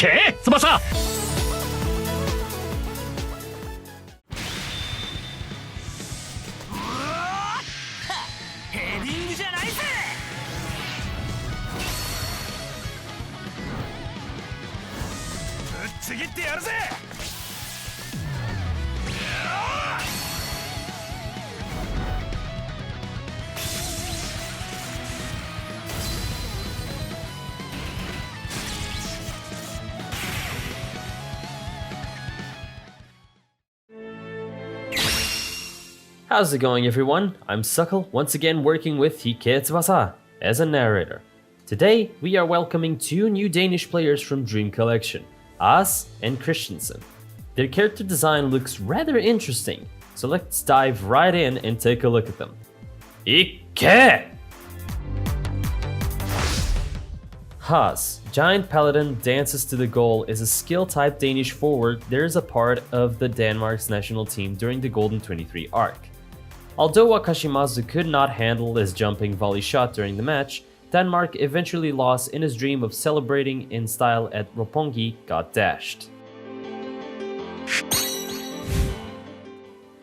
け翼。ヘディングじゃないぜ。ぶっちぎってやるぜ。How's it going, everyone? I'm Suckle, once again working with Tsubasa as a narrator. Today, we are welcoming two new Danish players from Dream Collection, Haas and Christensen. Their character design looks rather interesting, so let's dive right in and take a look at them. Ikke! Haas, Giant Paladin dances to the goal, is a skill-type Danish forward that is a part of the Denmark's national team during the Golden 23 arc. Although Wakashimazu could not handle his jumping volley shot during the match, Denmark eventually lost and his dream of celebrating in style at Roppongi got dashed.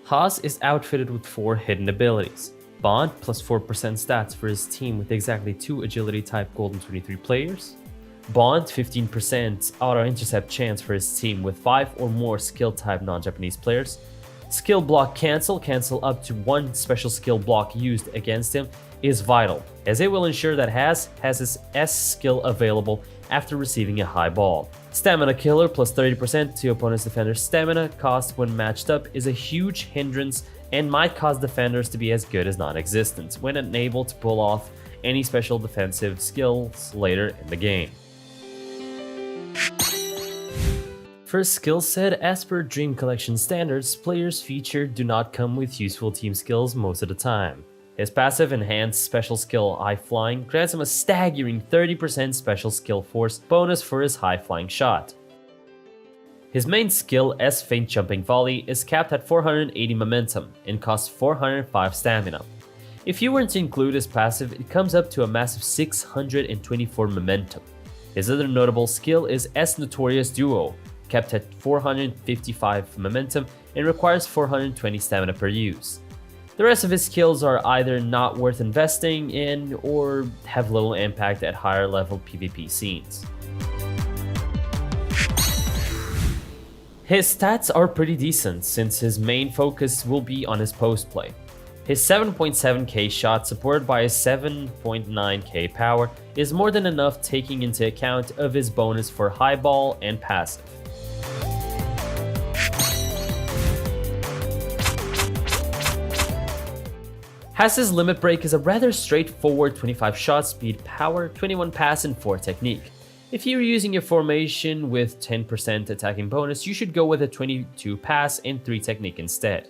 Haas is outfitted with 4 hidden abilities. Bond, plus 4% stats for his team with exactly 2 agility type Golden 23 players. Bond, 15% auto-intercept chance for his team with 5 or more skill type non-Japanese players. Skill block cancel up to 1 special skill block used against him is vital, as it will ensure that Haas has his S skill available after receiving a high ball. Stamina killer plus 30% to opponent's defender's stamina cost when matched up is a huge hindrance and might cause defenders to be as good as non-existent when unable to pull off any special defensive skills later in the game. For skill set, as per Dream Collection standards, players featured do not come with useful team skills most of the time. His passive enhanced special skill High Flying grants him a staggering 30% special skill force bonus for his high flying shot. His main skill, S Feint Jumping Volley, is capped at 480 momentum and costs 405 stamina. If you were to include his passive, it comes up to a massive 624 momentum. His other notable skill is S Notorious Duo, kept at 455 momentum and requires 420 stamina per use. The rest of his skills are either not worth investing in or have little impact at higher level PvP scenes. His stats are pretty decent since his main focus will be on his post play. His 7.7k shot supported by his 7.9k power is more than enough taking into account of his bonus for high ball and passive. Haas's limit break is a rather straightforward 25 shot speed, power, 21 pass and 4 technique. If you're using a formation with 10% attacking bonus, you should go with a 22 pass and 3 technique instead.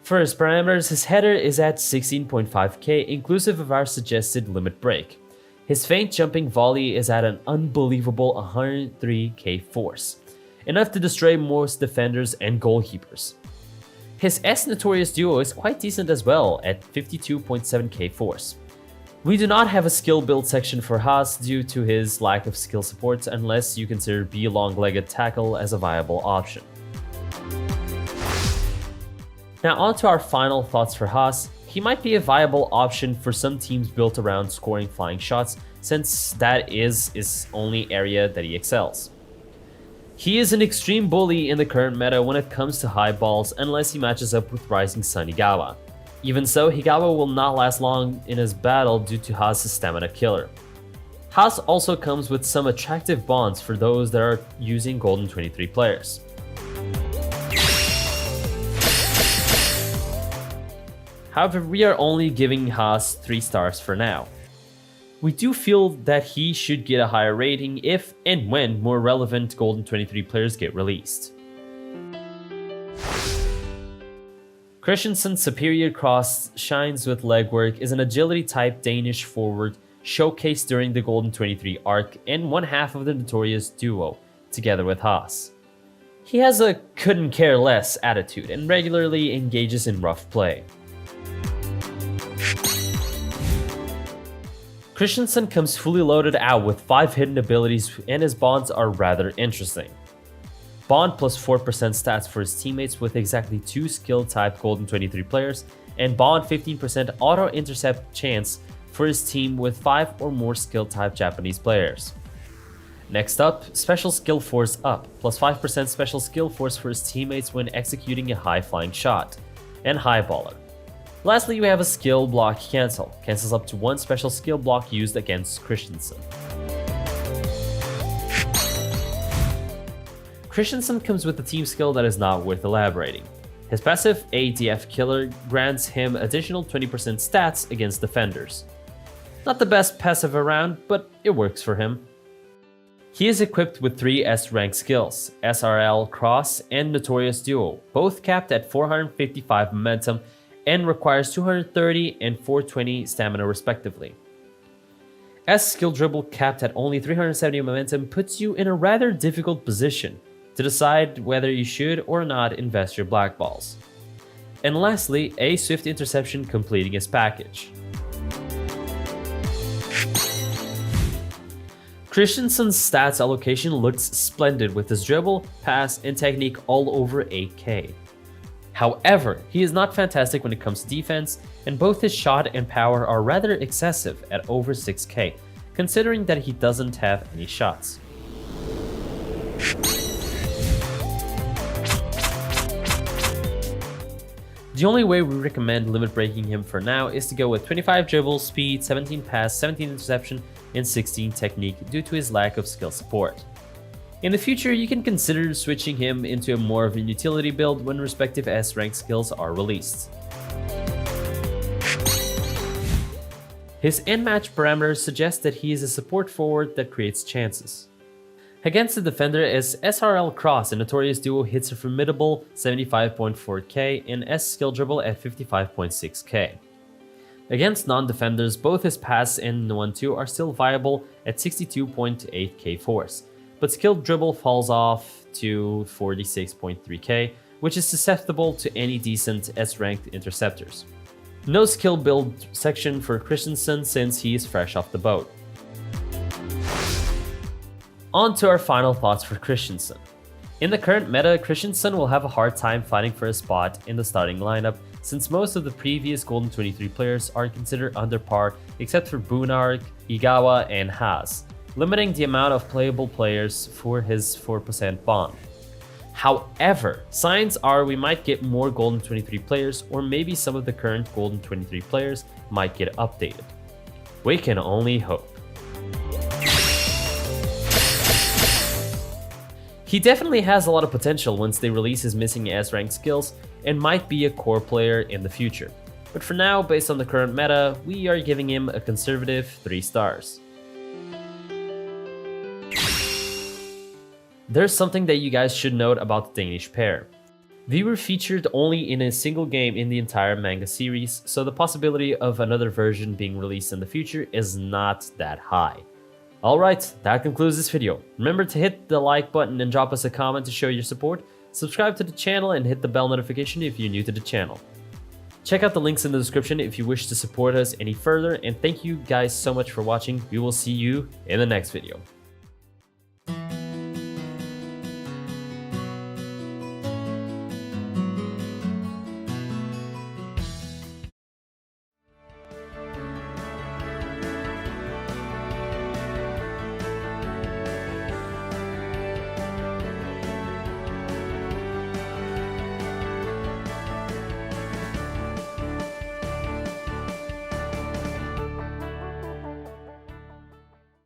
For his parameters, his header is at 16.5k inclusive of our suggested limit break. His feint jumping volley is at an unbelievable 103k force, enough to destroy most defenders and goalkeepers. His S Notorious Duo is quite decent as well at 52.7k force. We do not have a skill build section for Haas due to his lack of skill support unless you consider B long-legged tackle as a viable option. Now on to our final thoughts for Haas. He might be a viable option for some teams built around scoring flying shots since that is his only area that he excels. He is an extreme bully in the current meta when it comes to high balls unless he matches up with Rising Sun Higawa. Even so, Higawa will not last long in his battle due to Haas' stamina killer. Haas also comes with some attractive bonds for those that are using Golden 23 players. However, we are only giving Haas 3 stars for now. We do feel that he should get a higher rating if and when more relevant Golden 23 players get released. Christensen's superior cross shines with legwork is an agility type Danish forward showcased during the Golden 23 arc and one half of the Notorious Duo, together with Haas. He has a couldn't care less attitude and regularly engages in rough play. Christensen comes fully loaded out with 5 hidden abilities, and his bonds are rather interesting. Bond plus 4% stats for his teammates with exactly 2 skill type Golden 23 players, and Bond 15% auto intercept chance for his team with 5 or more skill type Japanese players. Next up, Special Skill Force Up, plus 5% Special Skill Force for his teammates when executing a high flying shot, and High Baller. Lastly, we have a Skill Block Cancel, cancels up to 1 special skill block used against Christensen. Christensen comes with a team skill that is not worth elaborating. His passive ADF Killer grants him additional 20% stats against defenders. Not the best passive around, but it works for him. He is equipped with 3 S-rank skills, SRL Cross and Notorious Duo, both capped at 455 momentum and requires 230 and 420 stamina respectively. S skill dribble capped at only 370 momentum puts you in a rather difficult position to decide whether you should or not invest your black balls. And lastly, a swift interception completing his package. Christensen's stats allocation looks splendid with his dribble, pass, and technique all over 8k. However, he is not fantastic when it comes to defense, and both his shot and power are rather excessive at over 6k, considering that he doesn't have any shots. The only way we recommend limit breaking him for now is to go with 25 dribble, speed, 17 pass, 17 interception, and 16 technique due to his lack of skill support. In the future, you can consider switching him into a more of a utility build when respective S-rank skills are released. His in-match parameters suggest that he is a support forward that creates chances. Against the defender, his SRL Cross and Notorious Duo hits a formidable 75.4k and S skill dribble at 55.6k. Against non-defenders, both his pass and 1-2 are still viable at 62.8k force, but skilled dribble falls off to 46.3k, which is susceptible to any decent S-ranked interceptors. No skill build section for Christensen since he is fresh off the boat. On to our final thoughts for Christensen. In the current meta, Christensen will have a hard time fighting for a spot in the starting lineup since most of the previous Golden 23 players are considered under par except for Bunark, Igawa, and Haas, limiting the amount of playable players for his 4% bond. However, signs are we might get more Golden 23 players, or maybe some of the current Golden 23 players might get updated. We can only hope. He definitely has a lot of potential once they release his missing S-rank skills and might be a core player in the future. But for now, based on the current meta, we are giving him a conservative 3 stars. There's something that you guys should note about the Danish pair. They were featured only in a single game in the entire manga series, so the possibility of another version being released in the future is not that high. Alright, that concludes this video. Remember to hit the like button and drop us a comment to show your support, subscribe to the channel and hit the bell notification if you're new to the channel. Check out the links in the description if you wish to support us any further, and thank you guys so much for watching. We will see you in the next video.